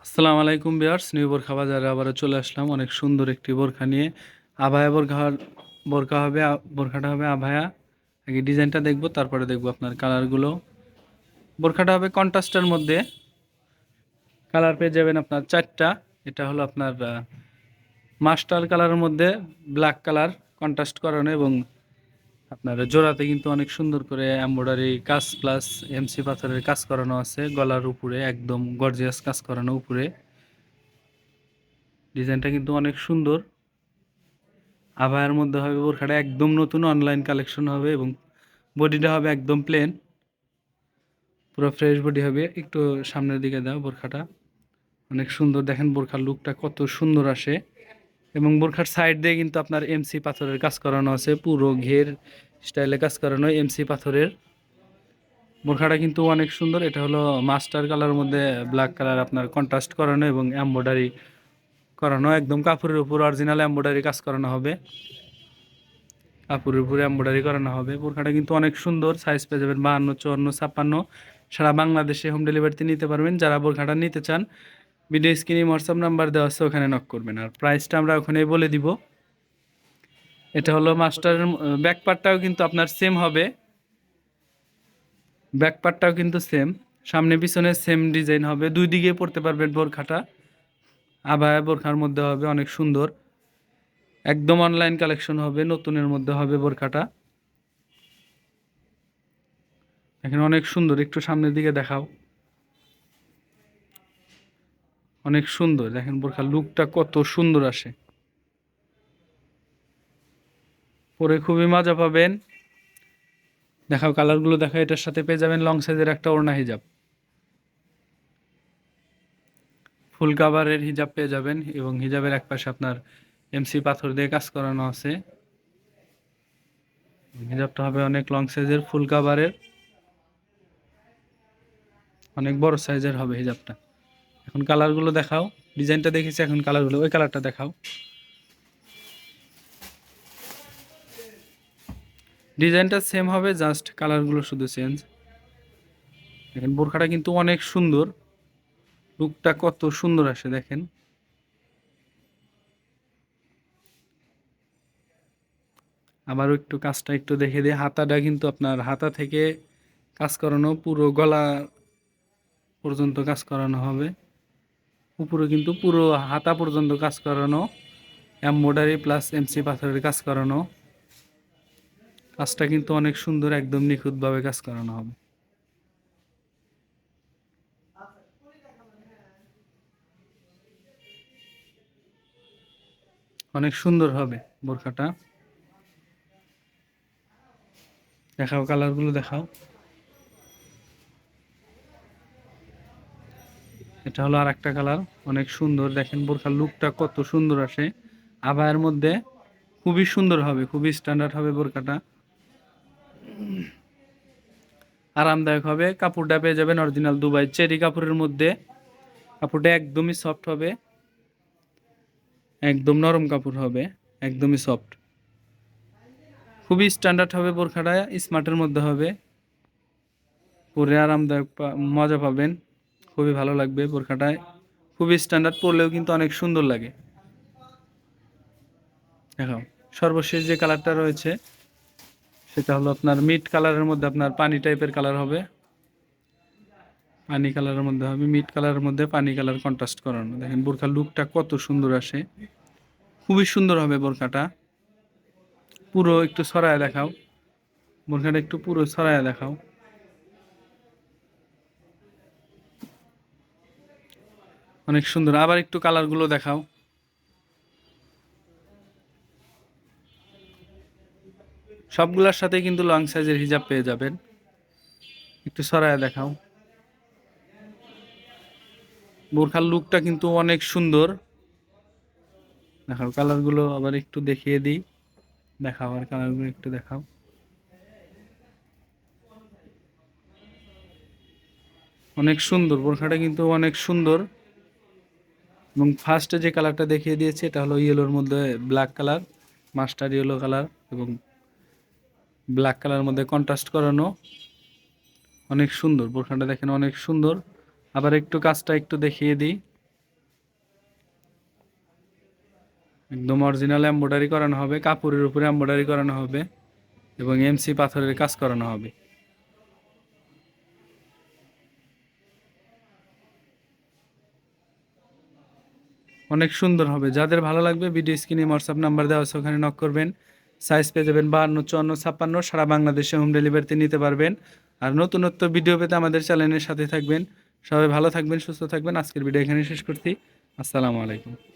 আসসালামু আলাইকুম viewers, new বোরখা বাজারে আবারও চলে আসলাম অনেক সুন্দর একটি বোরখা নিয়ে। আভায়া বোরখা হবে, বোরখাটা হবে আভায়া। আগে ডিজাইনটা দেখবো, তারপরে দেখবো আপনার কালারগুলো। বোরখাটা হবে কন্ট্রাস্টের মধ্যে, কালার পেয়ে যাবেন আপনার চারটা। এটা হলো আপনার মাস্টার কালারের মধ্যে ব্ল্যাক কালার কন্ট্রাস্ট করানো, এবং আপনার জোড়াতে কিন্তু অনেক সুন্দর করে এমব্রয়ডারি কাজ প্লাস এমসি পাথরের কাজ করানো আছে। গলার উপরে একদম গর্জিয়াস কাজ করানো উপরে। ডিজাইনটা কিন্তু অনেক সুন্দর। আভায়ার মধ্যে হবে বোরখাটা একদম নতুন অনলাইন কালেকশন হবে, এবং বডিটা হবে একদম প্লেন, পুরো ফ্রেশ বডি হবে। একটু সামনের দিকে দাও, বোরখাটা অনেক সুন্দর। দেখেন বোরখার লুকটা কত সুন্দর আসে, এবং বোরখার সাইড দিয়ে কিন্তু আপনার এমসি পাথরের কাজ করানো আছে, পুরো ঘের স্টাইলে কাজ করানো এমসি পাথরের। বোরখাটা কিন্তু অনেক সুন্দর। এটা হলো মাস্টার কালারের মধ্যে ব্ল্যাক কালার আপনার কন্ট্রাস্ট করানো এবং এমব্রয়ডারি করানো, একদম কাপড়ের উপর অরিজিনাল এমব্রয়ডারি কাজ করানো হবে। কাপড়ের উপরে এমব্রয়ডারি করানো হবে। বোরখাটা কিন্তু অনেক সুন্দর। সাইজ পেয়ে যাবেন 52, 54, 56। সারা বাংলাদেশে হোম ডেলিভারিতে নিতে পারবেন। যারা বোরখাটা নিতে চান, ভিডিও স্ক্রিনে হোয়াটসঅ্যাপ নাম্বার দেওয়া আছে, ওখানে নক করবেন। আর প্রাইসটা আমরা ওখানেই বলে দিব। এটা হলো মাস্টারের ব্যাক পার্টটাও কিন্তু আপনার সেম হবে। ব্যাক পার্টটাও কিন্তু সেম, সামনে পিছনে সেম ডিজাইন হবে। দুই দিকে পরতে পারবেন বোরখাটা। আবায়া বোরখার মধ্যে হবে অনেক সুন্দর, একদম অনলাইন কালেকশন হবে, নতুনের মধ্যে হবে বোরখাটা। এখানে অনেক সুন্দর, একটু সামনের দিকে দেখাও। অনেক সুন্দর, দেখেন বোরখার লুকটা কত সুন্দর আসে, পরে খুবই মজা পাবেন। দেখাও কালারগুলো, দেখাও। এটার সাথে পেয়ে যাবেন লং সাইজের একটা ওড়না হিজাব, ফুল কাভারের হিজাব পেয়ে যাবেন, এবং হিজাবের এক পাশে আপনার এমসি পাথর দিয়ে কাজ করানো আছে। হিজাবটা হবে অনেক লং সাইজের, ফুল কাভারের, অনেক বড় সাইজের হবে হিজাবটা। এখন কালারগুলো দেখাও। ডিজাইনটা দেখেছি, এখন কালারগুলো, ওই কালারটা দেখাও। ডিজাইনটা সেম হবে, জাস্ট কালারগুলো শুধু চেঞ্জ। দেখেন বোরখাটা কিন্তু অনেক সুন্দর, লুকটা কত সুন্দর আসে দেখেন। আবারও একটু কাজটা একটু দেখে দিই। হাতাটা কিন্তু আপনার হাতা থেকে কাজ করানো, পুরো গলা পর্যন্ত কাজ করানো হবে। উপরে কিন্তু পুরো হাতা পর্যন্ত কাজ করানো, এমব্রয়ডারি প্লাস এমসি পাথরের কাজ করানো। কাজটা কিন্তু অনেক সুন্দর, একদম নিখুঁতভাবে কাজ করানো হবে। অনেক সুন্দর হবে বোরখাটা। দেখাও কালারগুলো, দেখাও। এটা হলো আর একটা কালার, অনেক সুন্দর। দেখেন বোরখার লুকটা কত সুন্দর আসে। আবায়ের মধ্যে খুবই সুন্দর হবে, খুবই স্ট্যান্ডার্ড হবে বোরখাটা, আরামদায়ক হবে। কাপড়টা পেয়ে যাবেন অরিজিনাল দুবাই চেরি কাপড়ের মধ্যে। কাপড়টা একদমই সফট হবে, একদম নরম কাপড় হবে, একদমই সফট। খুবই স্ট্যান্ডার্ড হবে বোরখাটা, স্মার্টের মধ্যে হবে। পরে আরামদায়ক মজা পাবেন, খুবই ভালো লাগবে বোরখাটায়। খুবই স্ট্যান্ডার্ড, পরলেও কিন্তু অনেক সুন্দর লাগে। দেখো সর্বশেষ যে কালারটা রয়েছে, সেটা হলো আপনার মিড কালারের মধ্যে, আপনার পানি টাইপের কালার হবে। পানি কালারের মধ্যে হবে, মিড কালারের মধ্যে পানি কালার কন্ট্রাস্ট করানো। দেখেন বোরখার লুকটা কত সুন্দর আসে, খুবই সুন্দর হবে বোরখাটা। পুরো একটু ছড়ায় দেখাও, বোরখাটা একটু পুরো ছড়ায় দেখাও। অনেক সুন্দর। আবার একটু কালারগুলো দেখাও। সবগুলোর সাথে কিন্তু লং সাইজের হিজাব পেয়ে যাবেন। একটু ছড়ায় দেখাও। বোরখার লুকটা কিন্তু অনেক সুন্দর। দেখাও কালারগুলো, আবার একটু দেখিয়ে দিই। দেখাও, আর কালারগুলো একটু দেখাও। অনেক সুন্দর বোরখাটা, কিন্তু অনেক সুন্দর। এবং ফার্স্টে যে কালারটা দেখিয়ে দিয়েছে, এটা হলো ইয়েলোর মধ্যে black colour, master yellow colour, এবং ব্ল্যাক কালারের মধ্যে কন্ট্রাস্ট করানো। অনেক সুন্দর বোরখাটা, দেখেন অনেক সুন্দর। আবার একটু কাজটা একটু দেখিয়ে দিই। একদম অরিজিনাল এমব্রয়ডারি করানো হবে, কাপড়ের উপরে এমব্রয়ডারি করানো হবে এবং এমসি পাথরের কাজ করানো হবে। অনেক সুন্দর হবে। যাদের ভালো লাগবে ভিডিও স্ক্রিনে হোয়াটসঅ্যাপ নাম্বার দেওয়া আছে, ওখানে নক করবেন। সাইজ পেয়ে যাবেন 52, 54, 56, সারা বাংলাদেশে হোম ডেলিভারিতে নিতে পারবেন। আর নতুনত্ব ভিডিও পেতে আমাদের চ্যানেলের সাথে থাকবেন। সবাই ভালো থাকবেন, সুস্থ থাকবেন। আজকের ভিডিও এখানে শেষ করছি। আসসালামু আলাইকুম।